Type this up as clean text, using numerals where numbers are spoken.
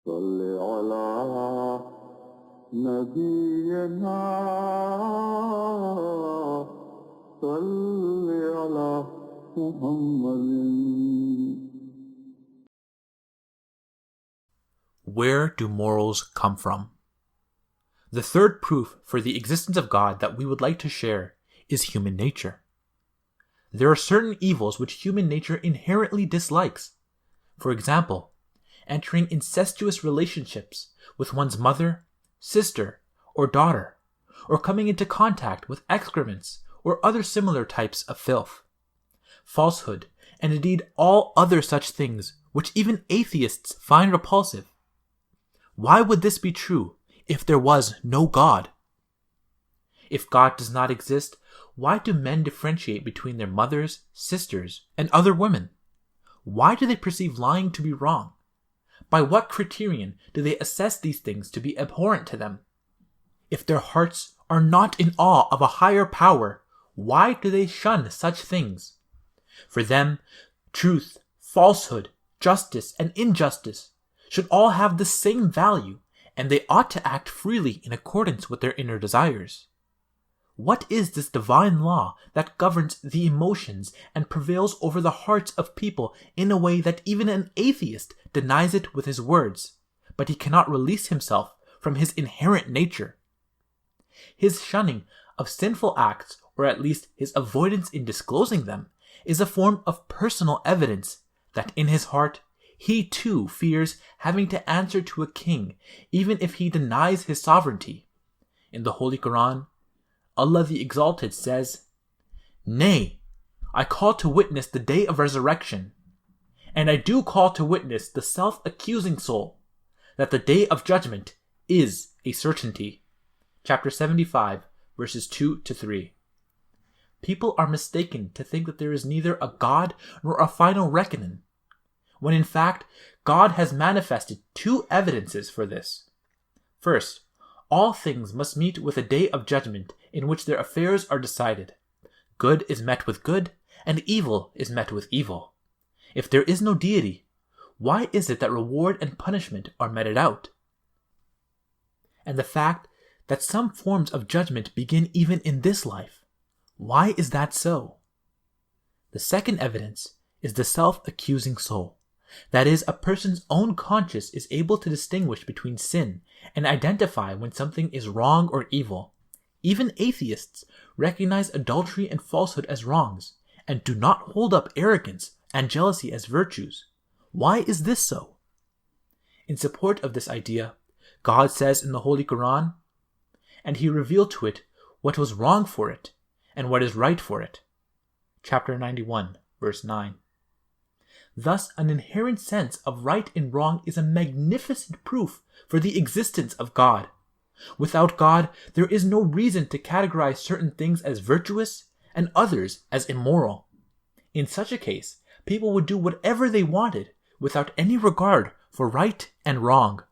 صل على نبينا صل على محمد. Where do morals come from? The third proof for the existence of God that we would like to share is human nature. There are certain evils which human nature inherently dislikes. For example, entering incestuous relationships with one's mother, sister, or daughter, or coming into contact with excrements or other similar types of filth. Falsehood, and indeed all other such things which even atheists find repulsive. Why would this be true if there was no God? If God does not exist, why do men differentiate between their mothers, sisters, and other women? Why do they perceive lying to be wrong? By what criterion do they assess these things to be abhorrent to them? If their hearts are not in awe of a higher power, why do they shun such things? For them, truth, falsehood, justice, and injustice should all have the same value, and they ought to act freely in accordance with their inner desires. What is this divine law that governs the emotions and prevails over the hearts of people in a way that even an atheist denies it with his words, but he cannot release himself from his inherent nature? His shunning of sinful acts, or at least his avoidance in disclosing them, is a form of personal evidence that in his heart he too fears having to answer to a king, even if he denies his sovereignty. In the Holy Quran, Allah the Exalted says, "Nay, I call to witness the day of resurrection, and I do call to witness the self-accusing soul, that the day of judgment is a certainty." Chapter 75, verses 2 to 3. People are mistaken to think that there is neither a God nor a final reckoning, when in fact God has manifested two evidences for this. First, all things must meet with a day of judgment in which their affairs are decided. Good is met with good, and evil is met with evil. If there is no deity, why is it that reward and punishment are meted out? And the fact that some forms of judgment begin even in this life, why is that so? The second evidence is the self-accusing soul. That is, a person's own conscience is able to distinguish between sin and identify when something is wrong or evil. Even atheists recognize adultery and falsehood as wrongs, and do not hold up arrogance and jealousy as virtues. Why is this so? In support of this idea, God says in the Holy Quran, "And he revealed to it what was wrong for it, and what is right for it." Chapter 91, verse 9. Thus, an inherent sense of right and wrong is a magnificent proof for the existence of God. Without God, there is no reason to categorize certain things as virtuous and others as immoral. In such a case, people would do whatever they wanted without any regard for right and wrong.